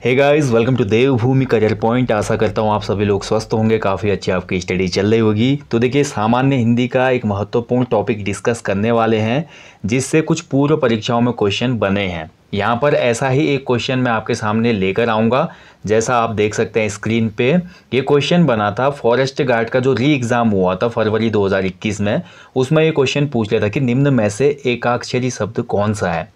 Hey guys, welcome to Devbhoomi Career Point. आशा करता हूँ आप सभी लोग स्वस्थ होंगे, काफ़ी अच्छी आपकी स्टडी चल रही होगी। तो देखिए, सामान्य हिंदी का एक महत्वपूर्ण टॉपिक डिस्कस करने वाले हैं, जिससे कुछ पूर्व परीक्षाओं में क्वेश्चन बने हैं। यहाँ पर ऐसा ही एक क्वेश्चन मैं आपके सामने लेकर आऊँगा। जैसा आप देख सकते हैं स्क्रीन पे, ये क्वेश्चन बना था फॉरेस्ट गार्ड का जो री एग्ज़ाम हुआ था फरवरी 2021 में। उसमें ये क्वेश्चन पूछ लिया था कि निम्न में से एकाक्षरी शब्द कौन सा है।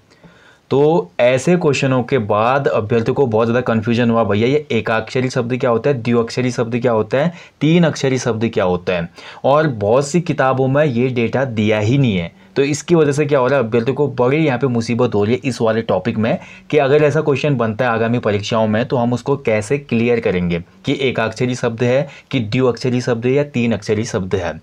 तो ऐसे क्वेश्चनों के बाद अभ्यर्थी को बहुत ज़्यादा कन्फ्यूजन हुआ, भैया ये एकाक्षरी शब्द क्या होता है, द्विअक्षरी शब्द क्या होता है, तीन अक्षरी शब्द क्या होता है। और बहुत सी किताबों में ये डेटा दिया ही नहीं है। तो इसकी वजह से क्या हो रहा है, अभ्यर्थी को बड़ी यहाँ पे मुसीबत हो रही है इस वाले टॉपिक में कि अगर ऐसा क्वेश्चन बनता है आगामी परीक्षाओं में तो हम उसको कैसे क्लियर करेंगे कि एकाक्षरी शब्द है कि द्विअक्षरी शब्द है या तीन अक्षरी शब्द है।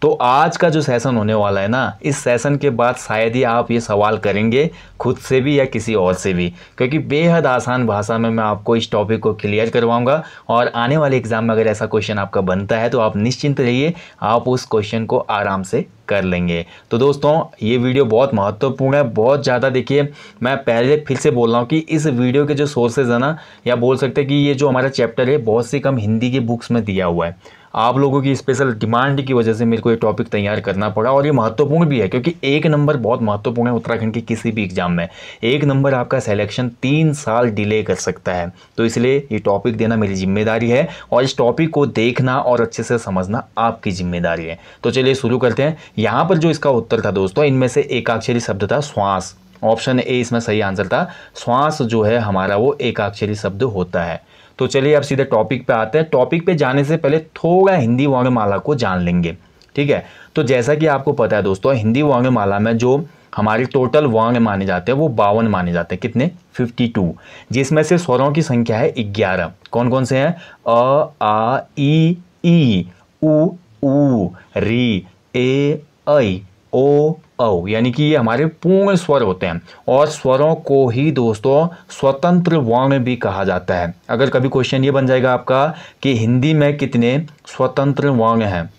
तो आज का जो सेशन होने वाला है ना, इस सेशन के बाद शायद ही आप ये सवाल करेंगे खुद से भी या किसी और से भी, क्योंकि बेहद आसान भाषा में मैं आपको इस टॉपिक को क्लियर करवाऊंगा। और आने वाले एग्जाम में अगर ऐसा क्वेश्चन आपका बनता है तो आप निश्चिंत रहिए, आप उस क्वेश्चन को आराम से कर लेंगे। तो दोस्तों, ये वीडियो बहुत महत्वपूर्ण है, बहुत ज़्यादा। देखिए, मैं पहले फिर से बोल रहा हूँ कि इस वीडियो के जो सोर्सेज है ना, या बोल सकते हैं कि ये जो हमारा चैप्टर है बहुत सी कम हिंदी की बुक्स में दिया हुआ है। आप लोगों की स्पेशल डिमांड की वजह से मेरे को ये टॉपिक तैयार करना पड़ा, और ये महत्वपूर्ण भी है क्योंकि एक नंबर बहुत महत्वपूर्ण है उत्तराखंड के किसी भी एग्जाम में। एक नंबर आपका सिलेक्शन 3 साल डिले कर सकता है। तो इसलिए ये टॉपिक देना मेरी जिम्मेदारी है, और इस टॉपिक को देखना और अच्छे से समझना आपकी जिम्मेदारी है। तो चलिए शुरू करते हैं। यहाँ पर जो इसका उत्तर था दोस्तों, इनमें से एकाक्षरी शब्द था श्वास। ऑप्शन ए इसमें सही आंसर था। श्वास जो है हमारा वो एकाक्षरी शब्द होता है। तो चलिए अब सीधे टॉपिक पे आते हैं। टॉपिक पे जाने से पहले थोड़ा हिंदी वर्णमाला को जान लेंगे, ठीक है। तो जैसा कि आपको पता है दोस्तों, हिंदी वर्णमाला में जो हमारे टोटल वर्ण माने जाते हैं वो 52 माने जाते हैं। कितने? 52, जिसमें से स्वरों की संख्या है 11। कौन कौन से हैं? अ, आ, ई, उ, री, ए, ऐ, ओ, औ, यानी कि ये हमारे पूर्ण स्वर होते हैं। और स्वरों को ही दोस्तों स्वतंत्र वर्ण भी कहा जाता है। अगर कभी क्वेश्चन ये बन जाएगा आपका कि हिंदी में कितने स्वतंत्र वर्ण हैं,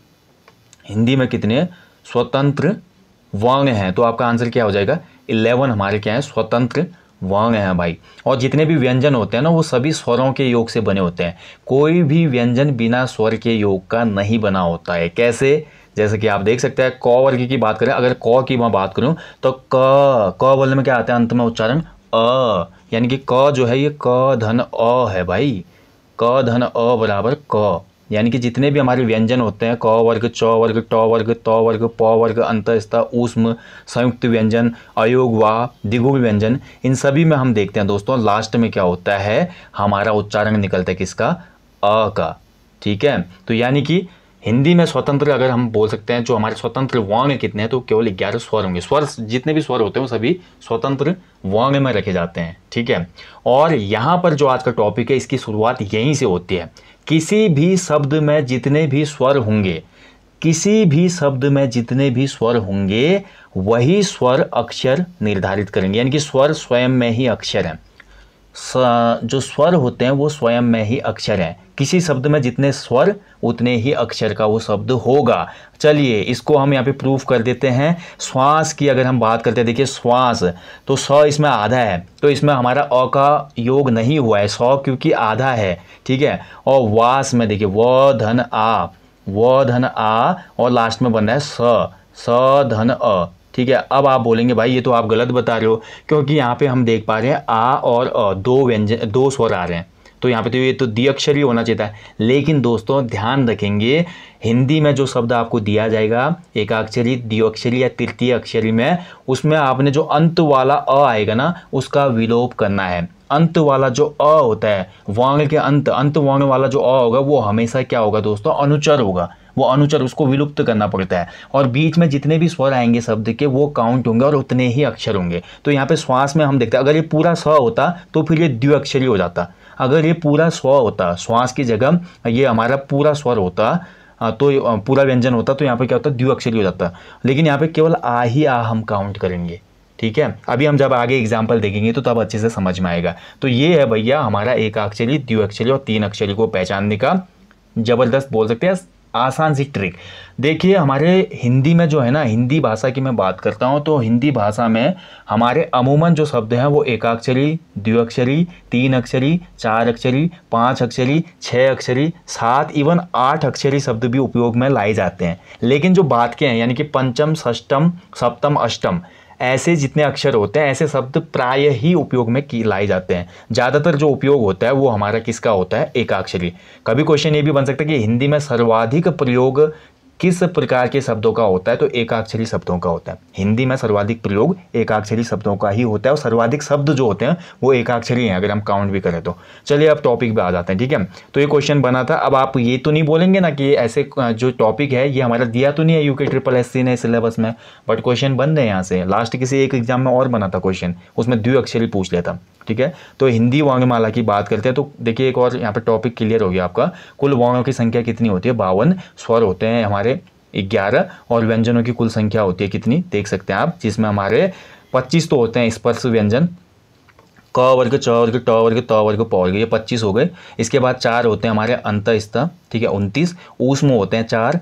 हिंदी में कितने स्वतंत्र वर्ण हैं, तो आपका आंसर क्या हो जाएगा? 11 हमारे क्या है? स्वतंत्र वर्ण हैं भाई। और जितने भी व्यंजन होते हैं ना, वो सभी स्वरों के योग से बने होते हैं। कोई भी व्यंजन बिना स्वर के योग का नहीं बना होता है। कैसे? जैसे कि आप देख सकते हैं, क वर्ग की बात करें, अगर क की मैं बात करूं तो क बोलने में क्या आता है? अंत में उच्चारण अ, यानी कि क जो है ये क धन अ है भाई। क धन अ बराबर क, यानी कि जितने भी हमारे व्यंजन होते हैं, क वर्ग, च वर्ग, ट वर्ग, त वर्ग, प वर्ग, अंतस्थ, ऊष्म, संयुक्त व्यंजन, अयोग, वा, द्विगु व्यंजन, इन सभी में हम देखते हैं दोस्तों लास्ट में क्या होता है, हमारा उच्चारण निकलता है किसका? अ का, ठीक है। तो यानी कि हिंदी में स्वतंत्र अगर हम बोल सकते हैं, जो हमारे स्वतंत्र वर्ण कितने हैं, तो केवल 11 स्वर होंगे। स्वर, जितने भी स्वर होते हैं वो सभी स्वतंत्र वर्ण में रखे जाते हैं, ठीक है। और यहाँ पर जो आज का टॉपिक है, इसकी शुरुआत यहीं से होती है। किसी भी शब्द में जितने भी स्वर होंगे, किसी भी शब्द में जितने भी स्वर होंगे, वही स्वर अक्षर निर्धारित करेंगे। यानी कि स्वर स्वयं में ही अक्षर हैं। जो स्वर होते हैं वो स्वयं में ही अक्षर हैं। किसी शब्द में जितने स्वर उतने ही अक्षर का वो शब्द होगा। चलिए इसको हम यहाँ पे प्रूफ कर देते हैं। श्वास की अगर हम बात करते हैं, देखिए श्वास, तो स इसमें आधा है, तो इसमें हमारा अ का योग नहीं हुआ है, सौ क्योंकि आधा है, ठीक है। और वास में देखिए व धन आ, व धन आ, और लास्ट में बन रहा है स धन अ, ठीक है। अब आप बोलेंगे भाई ये तो आप गलत बता रहे हो, क्योंकि यहाँ पे हम देख पा रहे हैं आ और अ, दो व्यंजन, दो स्वर आ रहे हैं, तो यहाँ पे तो ये तो द्विअक्षरी होना चाहिए था। लेकिन दोस्तों ध्यान रखेंगे, हिंदी में जो शब्द आपको दिया जाएगा एकाक्षरी, द्विअक्षरी या तृतीय अक्षरी में, उसमें आपने जो अंत वाला अ आएगा ना, उसका विलोप करना है। अंत वाला जो अ होता है, वर्ण के अंत वर्ण वाला जो अ होगा वो हमेशा क्या होगा दोस्तों? अनुचर होगा। वो अनुचर, उसको विलुप्त करना पड़ता है। और बीच में जितने भी स्वर आएंगे शब्द के, वो काउंट होंगे और उतने ही अक्षर होंगे। तो यहाँ पे श्वास में हम देखते हैं, अगर ये पूरा स होता तो फिर ये द्विअक्षरी हो जाता। अगर ये पूरा स्व होता, श्वास की जगह ये हमारा पूरा स्वर होता, तो पूरा व्यंजन होता, तो यहाँ पे क्या होता? द्विअक्षरी हो जाता। लेकिन यहाँ पे केवल आ ही आ हम काउंट करेंगे, ठीक है। अभी हम जब आगे एग्जाम्पल देखेंगे तो तब अच्छे से समझ में आएगा। तो ये है भैया हमारा एकाक्षरी, द्विअक्षरी और तीन अक्षरी को पहचानने का जबरदस्त बोल सकते हैं आसान सी ट्रिक। देखिए हमारे हिंदी में जो है ना, हिंदी भाषा की मैं बात करता हूँ तो हिंदी भाषा में हमारे अमूमन जो शब्द हैं वो एकाक्षरी, द्विअक्षरी, 3 अक्षरी, 4 अक्षरी, 5 अक्षरी, 6 अक्षरी, 7 इवन 8 अक्षरी शब्द भी उपयोग में लाए जाते हैं। लेकिन जो बात के हैं यानी कि पंचम, षष्टम, सप्तम, अष्टम ऐसे जितने अक्षर होते हैं ऐसे शब्द प्राय ही उपयोग में लाए जाते हैं। ज़्यादातर जो उपयोग होता है वो हमारा किसका होता है, एकाक्षरी। कभी क्वेश्चन ये भी बन सकता है कि हिंदी में सर्वाधिक प्रयोग किस प्रकार के शब्दों का होता है, तो एकाक्षरी शब्दों का होता है। हिंदी में सर्वाधिक प्रयोग एकाक्षरी शब्दों का ही होता है और सर्वाधिक शब्द जो होते हैं वो एकाक्षरी हैं अगर हम काउंट भी करें तो। चलिए अब टॉपिक पे आ जाते हैं, ठीक है। तो ये क्वेश्चन बना था। अब आप ये तो नहीं बोलेंगे ना कि ऐसे जो टॉपिक है ये हमारा दिया तो नहीं है UKSSC ने सिलेबस में, बट क्वेश्चन बन रहे हैं यहाँ से। लास्ट किसी एक एग्जाम में और बना था क्वेश्चन, उसमें द्विअक्षरी पूछ लिया था, ठीक है। तो हिंदी वर्णमाला की बात करते हैं तो देखिए एक और यहाँ पे टॉपिक क्लियर हो गया आपका। कुल वर्णों की संख्या कितनी होती है, 52। स्वर होते हैं हमारे 11 और व्यंजनों की कुल संख्या होती है कितनी, देख सकते हैं आप, जिसमें हमारे 25 तो होते हैं स्पर्श व्यंजन, क वर्ग, च वर्ग, ट वर्ग, त वर्ग, प वर्ग, ये 25 हो गए। इसके बाद 4 होते हैं हमारे अंतःस्थ, ठीक है, 29। ऊष्म होते हैं 4,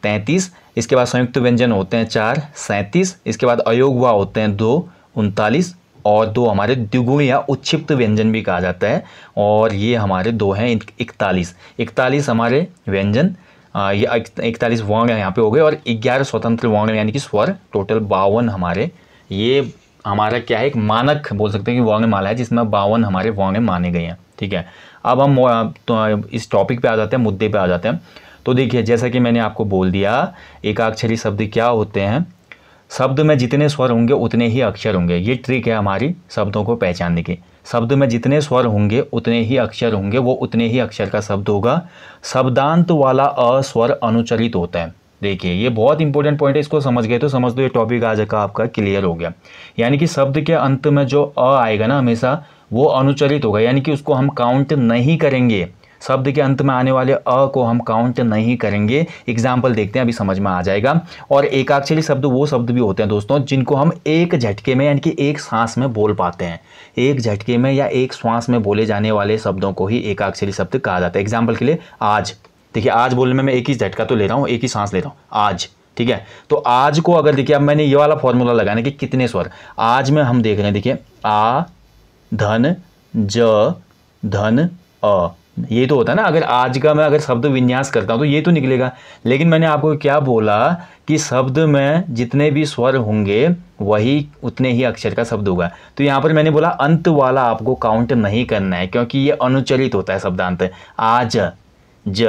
33। इसके बाद संयुक्त व्यंजन होते हैं 4, 37। इसके बाद अयोगवा होते हैं 2, 39। और 2 हमारे द्विगुण या उच्छिप्त व्यंजन भी कहा जाता है, और ये हमारे 2 हैं 41। 41 हमारे व्यंजन, ये 41 वर्ण यहाँ पे हो गए, और 11 स्वतंत्र वर्ण यानी कि स्वर, टोटल 52 हमारे। ये हमारा क्या है, एक मानक बोल सकते हैं कि वर्णमाला है जिसमें 52 हमारे वर्ण माने गए हैं, ठीक है। अब हम तो इस टॉपिक पे आ जाते हैं, मुद्दे पे आ जाते हैं। तो देखिए जैसा कि मैंने आपको बोल दिया, एकाक्षरी शब्द क्या होते हैं, शब्द में जितने स्वर होंगे उतने ही अक्षर होंगे। ये ट्रिक है हमारी शब्दों को पहचानने की। शब्द में जितने स्वर होंगे उतने ही अक्षर होंगे, वो उतने ही अक्षर का शब्द होगा। शब्दांत वाला अस्वर अनुचरित होता है। देखिए ये बहुत इंपॉर्टेंट पॉइंट है, इसको समझ गए तो समझ दो ये टॉपिक आज का आपका क्लियर हो गया। यानी कि शब्द के अंत में जो अ आएगा ना हमेशा वो अनुचरित होगा, यानी कि उसको हम काउंट नहीं करेंगे। शब्द के अंत में आने वाले अ को हम काउंट नहीं करेंगे। एग्जाम्पल देखते हैं, अभी समझ में आ जाएगा। और एकाक्षरी शब्द वो शब्द भी होते हैं दोस्तों जिनको हम एक झटके में यानी कि एक सांस में बोल पाते हैं। एक झटके में या एक श्वास में बोले जाने वाले शब्दों को ही एकाक्षरी शब्द कहा जाता है। एग्जाम्पल के लिए आज, देखिए आज बोलने में मैं एक ही झटका तो ले रहा हूँ, एक ही सांस ले रहा हूँ, आज, ठीक है। तो आज को अगर देखिए, अब मैंने ये वाला फॉर्मूला लगाना कि कितने स्वर आज में हम देख रहे हैं, देखिए आ, धन, ज, धन, अ, ये तो होता है ना। अगर आज का मैं अगर शब्द विन्यास करता हूं तो ये तो निकलेगा। लेकिन मैंने आपको क्या बोला कि शब्द में जितने भी स्वर होंगे वही उतने ही अक्षर का शब्द होगा। तो यहाँ पर मैंने बोला अंत वाला आपको काउंट नहीं करना है, क्योंकि ये अनुचरित होता है शब्दांत। आज, ज,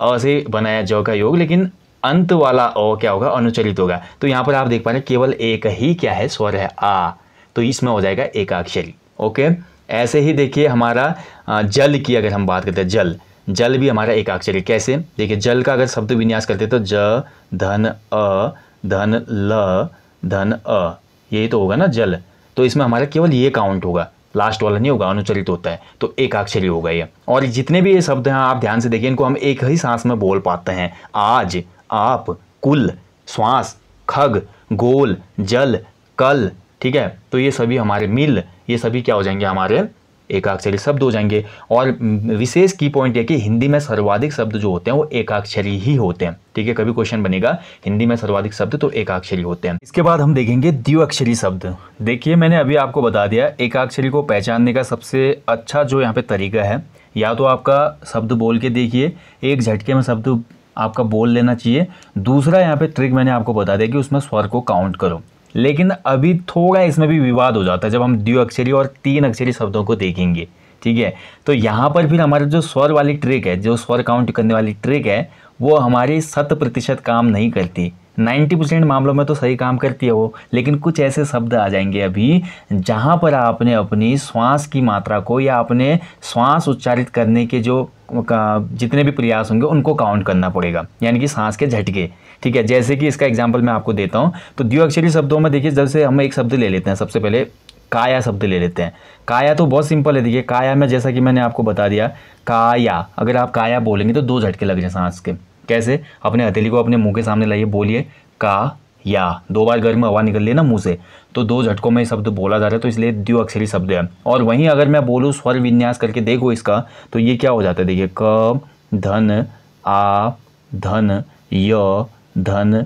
अ से बनाया ज का योग, लेकिन अंत वाला अ क्या होगा, अनुचरित होगा। तो यहाँ पर आप देख पा रहे हैं केवल एक ही क्या है, स्वर है आ, तो इसमें हो जाएगा एकाक्षरी। ओके, ऐसे ही देखिए हमारा जल की अगर हम बात करते हैं, जल, जल भी हमारा एकाक्षरी। कैसे, देखिए जल का अगर शब्द विन्यास करते हैं तो ज, धन, अ, धन, ल, धन, अ, यही तो होगा ना जल। तो इसमें हमारा केवल ये काउंट होगा, लास्ट वाला नहीं होगा, अनुचरित होता है, तो एकाक्षरी होगा ये। और जितने भी ये शब्द हैं आप ध्यान से देखिए, इनको हम एक ही सांस में बोल पाते हैं। आज, आप, कुल, श्वास, खग, गोल, जल, कल, ठीक है। तो ये सभी हमारे मिल, ये सभी क्या हो जाएंगे, हमारे एकाक्षरी शब्द हो जाएंगे। और विशेष की पॉइंट है कि हिंदी में सर्वाधिक शब्द जो होते हैं वो एकाक्षरी ही होते हैं, ठीक है। कभी क्वेश्चन बनेगा हिंदी में सर्वाधिक शब्द तो एकाक्षरी होते हैं। इसके बाद हम देखेंगे द्विअक्षरी शब्द। देखिए मैंने अभी आपको बता दिया एकाक्षरी को पहचानने का सबसे अच्छा जो यहाँ पे तरीका है, या तो आपका शब्द बोल के देखिए, एक झटके में शब्द आपका बोल लेना चाहिए। दूसरा यहाँ पे ट्रिक मैंने आपको बता दिया कि उसमें स्वर को काउंट करो। लेकिन अभी थोड़ा इसमें भी विवाद हो जाता है जब हम द्विअक्षरी और 3 अक्षरी शब्दों को देखेंगे, ठीक है। तो यहाँ पर फिर हमारे जो स्वर वाली ट्रिक है, जो स्वर काउंट करने वाली ट्रिक है, वो हमारी 100% काम नहीं करती। 90% मामलों में तो सही काम करती है वो, लेकिन कुछ ऐसे शब्द आ जाएंगे अभी जहाँ पर आपने अपनी श्वास की मात्रा को या अपने श्वास उच्चारित करने के जो जितने भी प्रयास होंगे उनको काउंट करना पड़ेगा, यानी कि सांस के झटके, ठीक है। जैसे कि इसका एग्जाम्पल मैं आपको देता हूँ। तो द्विअक्षरी शब्दों में देखिए, जैसे हम एक शब्द ले लेते हैं, सबसे पहले काया शब्द ले लेते हैं। काया तो बहुत सिंपल है, देखिए काया में जैसा कि मैंने आपको बता दिया, काया, अगर आप काया बोलेंगे तो 2 झटके लग जाए सांस के। कैसे, अपने हथेली को अपने मुंह के सामने लाइए, बोलिए का या, 2 बार गर्म हवा निकल ले ना मुंह से, तो 2 झटकों में शब्द बोला जा रहा है, तो इसलिए द्विअक्षरी शब्द है। और वहीं अगर मैं बोलूँ स्वर विन्यास करके देखो इसका, तो ये क्या हो जाता है, देखिए क, धन, आ, धन य धन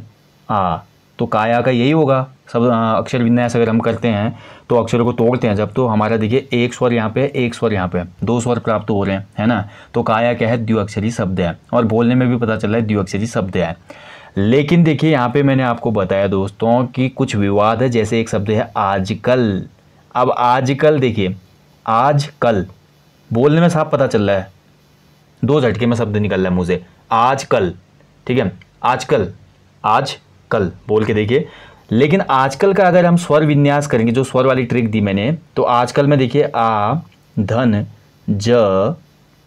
आ। तो काया का यही होगा सब अक्षर विन्यास अगर हम करते हैं तो अक्षरों को तोड़ते हैं जब, तो हमारा देखिए एक स्वर यहाँ पे एक स्वर यहाँ पे, दो स्वर प्राप्त हो रहे हैं, है ना। तो काया क्या है, द्विअक्षरी शब्द है, और बोलने में भी पता चल रहा है द्विअक्षरी शब्द है। लेकिन देखिए यहाँ पे मैंने आपको बताया दोस्तों कि कुछ विवाद है, जैसे एक शब्द है आजकल। अब आजकल देखिए, आजकल बोलने में साफ पता चल रहा है, दो झटके में शब्द निकल रहा है मुँह से, आजकल, ठीक है, आजकल, आजकल बोल के देखिए। लेकिन आजकल का अगर हम स्वर विन्यास करेंगे, जो स्वर वाली ट्रिक दी मैंने, तो आजकल में देखिए आ धन ज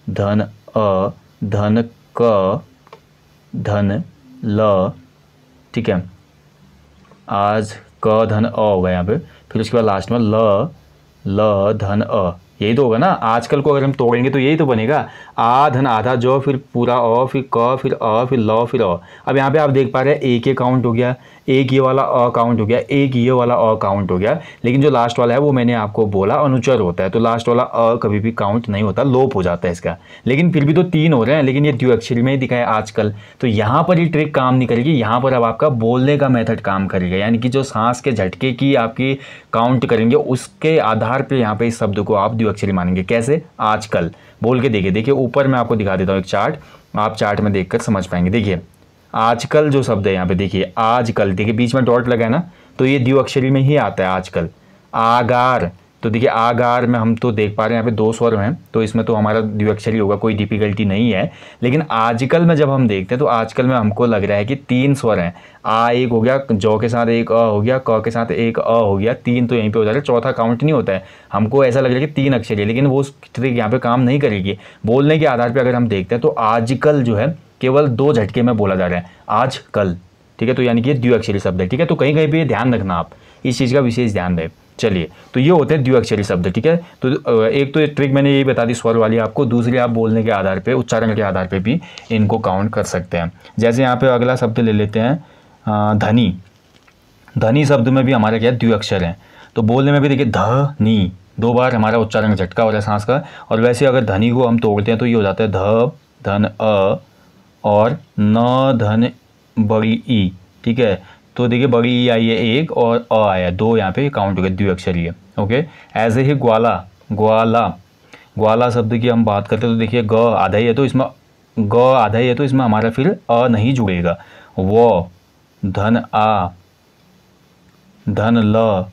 धन अ धन क धन ल, ठीक है, आज क धन अ होगा यहाँ पे, फिर उसके बाद लास्ट में ल धन अ, यही तो होगा ना। आजकल को अगर हम तोड़ेंगे तो यही तो बनेगा, आ धन आधा जो, फिर पूरा अ, फिर क, फिर अ, फिर ल, फिर अ। अब यहाँ पे आप देख पा रहे हैं एक ये काउंट हो गया, एक ये वाला अ काउंट हो गया, एक ये वाला अ काउंट हो गया, लेकिन जो लास्ट वाला है वो मैंने आपको बोला अनुचर होता है, तो लास्ट वाला अ कभी भी काउंट नहीं होता, लोप हो जाता है इसका। लेकिन फिर भी तो तीन हो रहे हैं, लेकिन ये द्विअक्षरी में ही दिखाया आजकल, तो यहाँ पर ये ट्रिक काम नहीं करेगी। यहाँ पर अब आपका बोलने का मेथड काम करेगा, यानी कि जो सांस के झटके की आपकी काउंट करेंगे उसके आधार पर यहाँ पे इस शब्द को आप द्विअक्षरी मानेंगे। कैसे, आजकल बोल के देखिए। देखिए ऊपर मैं आपको दिखा देता हूँ एक चार्ट, आप चार्ट में देखकर समझ पाएंगे। देखिए आजकल जो शब्द है यहाँ पे, देखिए आजकल, देखिए बीच में डॉट लगा है ना, तो ये द्विअक्षरी में ही आता है आजकल। आगार, तो देखिए आगार में हम तो देख पा रहे हैं यहाँ पे दो स्वर हैं, तो इसमें तो हमारा द्विअक्षरी होगा, कोई डिफिकल्टी नहीं है। लेकिन आजकल में जब हम देखते हैं तो आजकल में हमको लग रहा है कि तीन स्वर हैं, आ एक हो गया, जौ के साथ एक अ हो गया, क के साथ एक अ हो गया, तीन तो यहीं पे हो जा रहा है, चौथा काउंट नहीं होता है। हमको ऐसा लग रहा है कि तीन अक्षर है, लेकिन वो ट्रिक यहाँ पे काम नहीं करेगी। बोलने के आधार पर अगर हम देखते हैं तो आजकल जो है केवल दो झटके में बोला जा रहा है, आजकल, ठीक है, तो यानी कि ये द्विअक्षरी शब्द है, ठीक है। तो कहीं कहीं पे ये ध्यान रखना, आप इस चीज़ का विशेष ध्यान दें। चलिए, तो ये होते हैं द्विअक्षरी शब्द, ठीक है। तो एक तो ये ट्रिक मैंने यही बता दी स्वर वाली आपको, दूसरी आप बोलने के आधार पे, उच्चारण के आधार पे भी इनको काउंट कर सकते हैं। जैसे यहाँ पे अगला शब्द ले लेते हैं धनी। धनी शब्द में भी हमारा क्या द्विअक्षर है, तो बोलने में भी देखिए धनी, दो बार हमारा उच्चारण झटका हो रहा है सांस का। और वैसे अगर धनी को हम तोड़ते हैं तो ये हो जाता है ध धन अ और न धन बड़ी ई, ठीक है। तो देखिए बड़ी ई आई है एक और अ आया दो, यहाँ पे काउंट हो गया, द्विअक्षरी है, ओके। ऐसे ही ग्वाला, ग्वाला, ग्वाला शब्द की हम बात करते हैं तो देखिए ग आधा ही है, तो इसमें ग आधा ही है, तो इसमें हमारा फिर अ नहीं जुड़ेगा। वो धन आ धन ल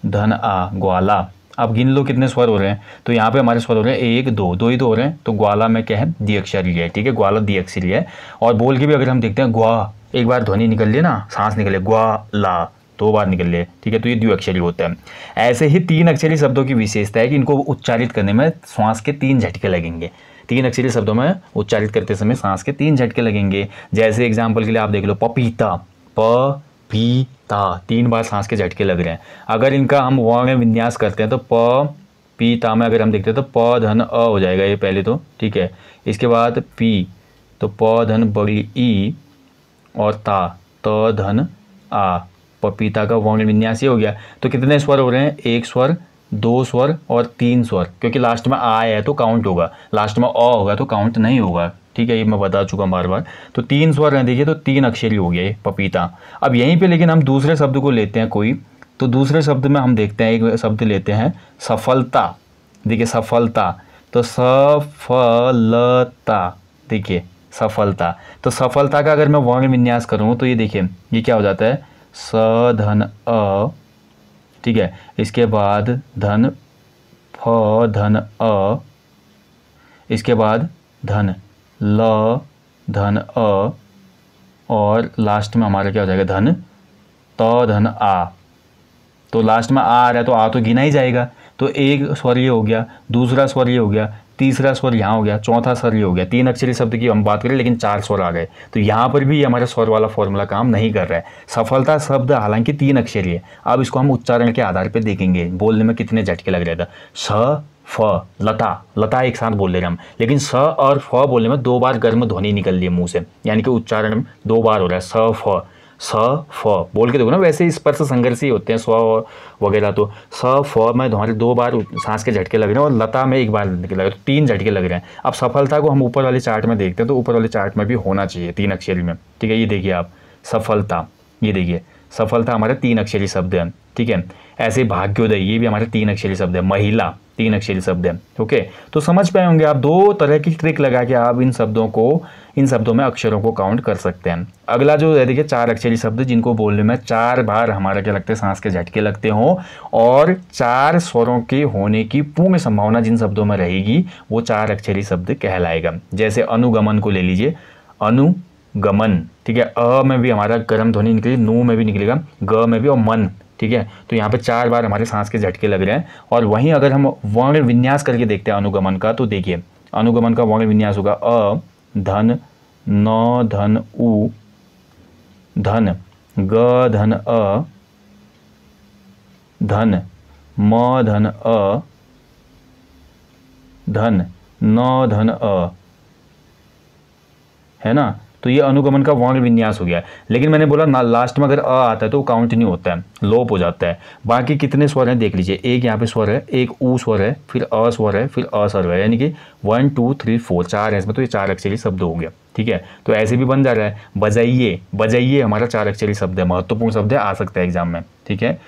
धन आ, ग्वाला। अब गिन लो कितने स्वर हो रहे हैं, तो यहाँ पे हमारे स्वर हो रहे हैं एक दो, दो ही तो हो रहे हैं, तो ग्वाला में क्या है, द्विअक्षरी है, ठीक है, ग्वाला द्विअक्षरी है। और बोल के भी अगर हम देखते हैं ग्वा, एक बार ध्वनि निकल लिया ना, सांस निकले, ग्वाला दो बार निकल लिए, ठीक है, तो ये द्विअक्षरी होता है। ऐसे ही तीन अक्षरी शब्दों की विशेषता है कि इनको उच्चारित करने में श्वास के तीन झटके लगेंगे। तीन अक्षरी शब्दों में उच्चारित करते समय सांस के तीन झटके लगेंगे। जैसे एग्जाम्पल के लिए आप देख लो, पपीता, प पी ता, तीन बार सांस के झटके लग रहे हैं। अगर इनका हम वर्ण विन्यास करते हैं तो प पी ता में अगर हम देखते हैं तो प धन अ हो जाएगा ये पहले तो, ठीक है। इसके बाद पी, तो प धन बड़ी ई और ता, त धन आ, पपीता का वर्ण विन्यास ये हो गया। तो कितने स्वर हो रहे हैं, एक स्वर, दो स्वर और तीन स्वर, क्योंकि लास्ट में आ है तो काउंट होगा, लास्ट में अ होगा तो काउंट नहीं होगा, ठीक है, ये मैं बता चुका हूँ बार बार। तो तीन स्वर हैं देखिए, तो तीन अक्षरी हो गया ये पपीता। अब यहीं पे लेकिन हम दूसरे शब्द को लेते हैं कोई, तो दूसरे शब्द में हम देखते हैं, एक शब्द लेते हैं सफलता। देखिए सफलता, तो सफलता, देखिए सफलता, तो सफलता का अगर मैं वर्ण विन्यास करूँ तो ये देखिए ये क्या हो जाता है, स धन अ, ठीक है, इसके बाद धन फ धन अ, इसके बाद धन ल धन अ, और लास्ट में हमारा क्या हो जाएगा, धन त धन आ। तो लास्ट में आ रहा है तो आ तो गिना ही जाएगा, तो एक स्वर ये हो गया, दूसरा स्वर ये हो गया, तीसरा स्वर यहाँ हो गया, चौथा स्वर ये हो गया। तीन अक्षरी शब्द की हम बात करें लेकिन चार स्वर आ गए, तो यहाँ पर भी हमारा स्वर वाला फॉर्मूला काम नहीं कर रहा है। सफलता शब्द हालांकि तीन अक्षरी है, अब इसको हम उच्चारण के आधार पर देखेंगे, बोलने में कितने झटके लग रहे थे। स फ, लता, लता एक साथ बोल ले रहे हम, लेकिन स और फ बोलने में दो बार गर्म ध्वनि निकल रही है मुंह से, यानी कि उच्चारण दो बार हो रहा है, स फ। स फ बोल के देखो ना, वैसे स्पर्श संघर्ष ही होते हैं स्व वगैरह। तो स फ में तुम्हारे 2 बार सांस के झटके लग रहे हैं और लता में 1 बार लग रहे हैं, तो 3 झटके लग रहे हैं। अब सफलता को हम ऊपर वाले चार्ट में देखते हैं, तो ऊपर वाले चार्ट में भी होना चाहिए 3 अक्षरी में, ठीक है। ये देखिए आप, सफलता, ये देखिए सफलता हमारे 3 अक्षरी शब्द है, ठीक है। ऐसे भाग्योदय, ये भी हमारे 3 अक्षरी शब्द है। महिला 3 अक्षरी शब्द है, ओके। तो समझ पाए होंगे आप, 2 तरह की ट्रिक लगा के आप इन शब्दों में अक्षरों को काउंट कर सकते हैं। अगला जो है देखिए 4 अक्षरी शब्द, जिनको बोलने में 4 बार हमारा क्या लगते हैं, सांस के झटके लगते हों और 4 स्वरों के होने की पूर्ण संभावना जिन शब्दों में रहेगी वो 4 अक्षरी शब्द कहलाएगा। जैसे अनुगमन को ले लीजिए, अनुगमन, ठीक है। अ में भी हमारा गर्म ध्वनि निकलेगी, नू में भी निकलेगा, ग में भी, और मन, ठीक है। तो यहाँ पे 4 बार हमारे सांस के झटके लग रहे हैं। और वहीं अगर हम वर्ण विन्यास करके देखते हैं अनुगमन का, तो देखिए अनुगमन का वर्ण विन्यास होगा अ धन न धन उ धन ग धन अ धन म धन अ धन न धन अ, है ना। तो ये अनुगमन का वर्ण विन्यास हो गया। लेकिन मैंने बोला ना, लास्ट में अगर अ आता है तो काउंट नहीं होता है, लोप हो जाता है। बाकी कितने स्वर हैं देख लीजिए, एक यहाँ पे स्वर है, एक ऊ स्वर है, फिर अ स्वर है, फिर अ स्वर है, यानी कि 1 2 3 4 4 है इसमें। तो ये 4 अक्षरी शब्द हो गया, ठीक है। तो ऐसे भी बन जा रहा है। बजाइए, बजाइए हमारा 4 अक्षरी शब्द है, महत्वपूर्ण शब्द है, आ सकता है एग्जाम में, ठीक है।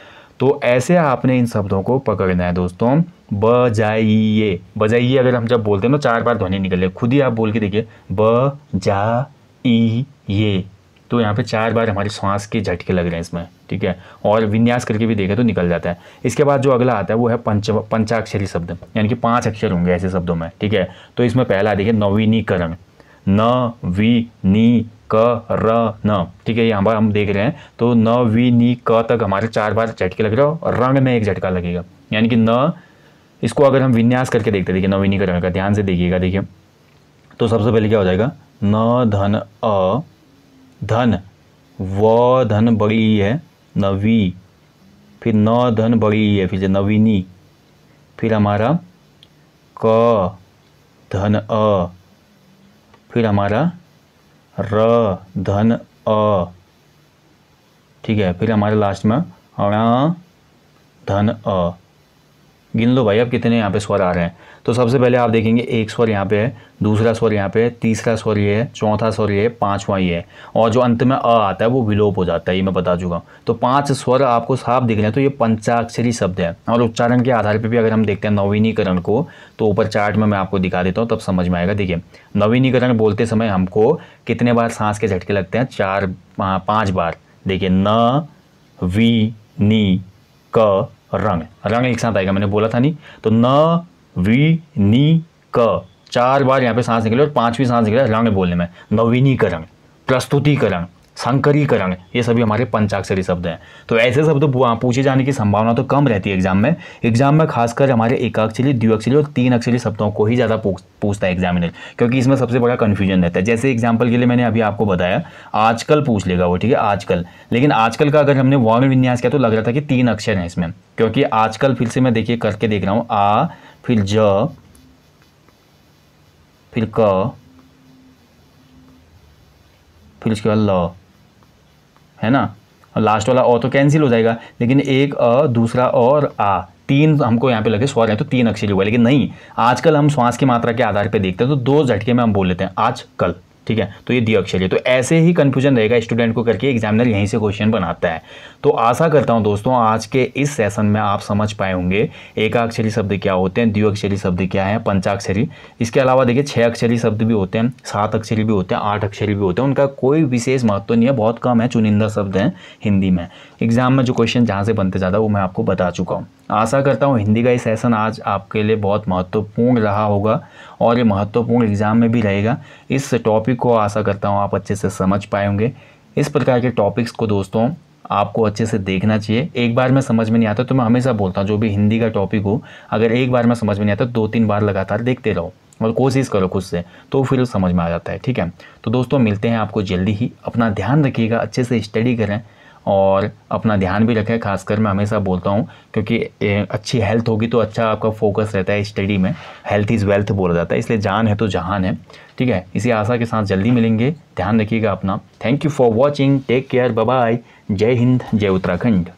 तो ऐसे आपने इन शब्दों को पकड़ना है दोस्तों। बजाइए, बजाइए अगर हम जब बोलते हैं ना 4 बार ध्वनि निकल है, खुद ही आप बोल के देखिए, ब जा ई ये, तो यहाँ पे 4 बार हमारी श्वास के झटके लग रहे हैं इसमें, ठीक है। और विन्यास करके भी देखें तो निकल जाता है। इसके बाद जो अगला आता है वो है पंचाक्षरी शब्द, यानी कि 5 अक्षर होंगे ऐसे शब्दों में, ठीक है। तो इसमें पहला देखिए नवीनीकरण, न वी नी क र न, ठीक है। यहाँ पर हम देख रहे हैं तो न वी नी क तक हमारे 4 बार झटके लग रहे हैं और रंग में 1 झटका लगेगा, यानी कि न। इसको अगर हम विन्यास करके देखते हैं, देखिए नवीनीकरण का, ध्यान से देखिएगा, देखिए। तो सबसे पहले क्या हो जाएगा, न धन अ धन, व धन बड़ी है नवी, फिर न धन बड़ी है, फिर नवीनी, फिर हमारा क धन अ, फिर हमारा र धन अ, ठीक है। फिर हमारे लास्ट में ण धन अ। गिन लो भाई अब कितने यहाँ पे स्वर आ रहे हैं। तो सबसे पहले आप देखेंगे एक स्वर यहाँ पे है, दूसरा स्वर यहाँ पे है, तीसरा स्वर ये है, चौथा स्वर ये है, 5वां ये है, और जो अंत में अ आता है वो विलोप हो जाता है, ये मैं बता चुका हूँ। तो 5 स्वर आपको साफ दिख रहे हैं, तो ये पंचाक्षरी शब्द है। और उच्चारण के आधार पर भी अगर हम देखते हैं नवीनीकरण को, तो ऊपर चार्ट में मैं आपको दिखा देता हूँ, तब समझ में आएगा। देखिए नवीनीकरण बोलते समय हमको कितने बार सांस के झटके लगते हैं, 5 बार। देखिए न वी नी क रंग, रंग एक साथ आएगा, मैंने बोला था नहीं। तो न वी नी क 4 बार यहाँ पे सांस निकले और 5वीं सांस निकले रंग बोलने में। नवीनीकरण, प्रस्तुतिकरण, संकरीकरण, ये सभी हमारे पंचाक्षरी शब्द हैं। तो ऐसे शब्द पूछे जाने की संभावना तो कम रहती है एग्जाम में खासकर हमारे एकाक्षरी, द्विअक्षरी और 3 अक्षरी शब्दों को ही ज़्यादा पूछता है एग्जामिनर, क्योंकि इसमें सबसे बड़ा कन्फ्यूजन रहता है। जैसे एग्जाम्पल के लिए मैंने अभी आपको बताया, आजकल पूछ लेगा वो, ठीक है, आजकल। लेकिन आजकल का अगर हमने वर्ण विन्यास किया तो लग रहा था कि 3 अक्षर हैं इसमें, क्योंकि आजकल फिर से मैं देखिए करके देख रहा हूँ, आ, फिर ज, फिर क, फिर उसके बाद ल, है ना। और लास्ट वाला अ तो कैंसिल हो जाएगा, लेकिन एक अ, दूसरा और आ, 3 हमको यहाँ पे लगे स्वर है, तो 3 अक्षरी हुआ। लेकिन नहीं, आजकल हम श्वास की मात्रा के आधार पे देखते हैं, तो 2 झटके में हम बोल लेते हैं आज कल, ठीक है। तो ये द्विअक्षरी है। तो ऐसे ही कन्फ्यूजन रहेगा स्टूडेंट को करके एग्जामिनर यहीं से क्वेश्चन बनाता है। तो आशा करता हूं दोस्तों आज के इस सेशन में आप समझ पाए होंगे एकाक्षरी शब्द क्या होते हैं, द्विअक्षरी शब्द क्या है, पंचाक्षरी। इसके अलावा देखिए 6 अक्षरी शब्द भी होते हैं, 7 अक्षरी भी होते हैं, 8 अक्षरी भी होते हैं। उनका कोई विशेष महत्व नहीं है, बहुत कम है, चुनिंदा शब्द हैं हिंदी में। एग्जाम में जो क्वेश्चन जहाँ से बनते ज़्यादा वो मैं आपको बता चुका हूँ। आशा करता हूँ हिंदी का ये सेशन आज आपके लिए बहुत महत्वपूर्ण रहा होगा और ये महत्वपूर्ण एग्जाम में भी रहेगा। इस टॉपिक को आशा करता हूँ आप अच्छे से समझ पाए होंगे। इस प्रकार के टॉपिक्स को दोस्तों आपको अच्छे से देखना चाहिए। एक बार में समझ में नहीं आता तो मैं हमेशा बोलता हूँ जो भी हिंदी का टॉपिक हो, अगर एक बार में समझ में नहीं आता 2-3 बार लगातार देखते रहो और कोशिश करो खुद से, तो फिर समझ में आ जाता है, ठीक है। तो दोस्तों मिलते हैं आपको जल्दी ही। अपना ध्यान रखिएगा, अच्छे से स्टडी करें और अपना ध्यान भी रखें। खासकर मैं हमेशा बोलता हूँ, क्योंकि अच्छी हेल्थ होगी तो अच्छा आपका फोकस रहता है स्टडी में। हेल्थ इज़ वेल्थ बोला जाता है, इसलिए जान है तो जहान है। ठीक है, इसी आशा के साथ जल्दी मिलेंगे। ध्यान रखिएगा अपना। Thank you for watching, take care, bye bye. जय हिंद, जय उत्तराखंड।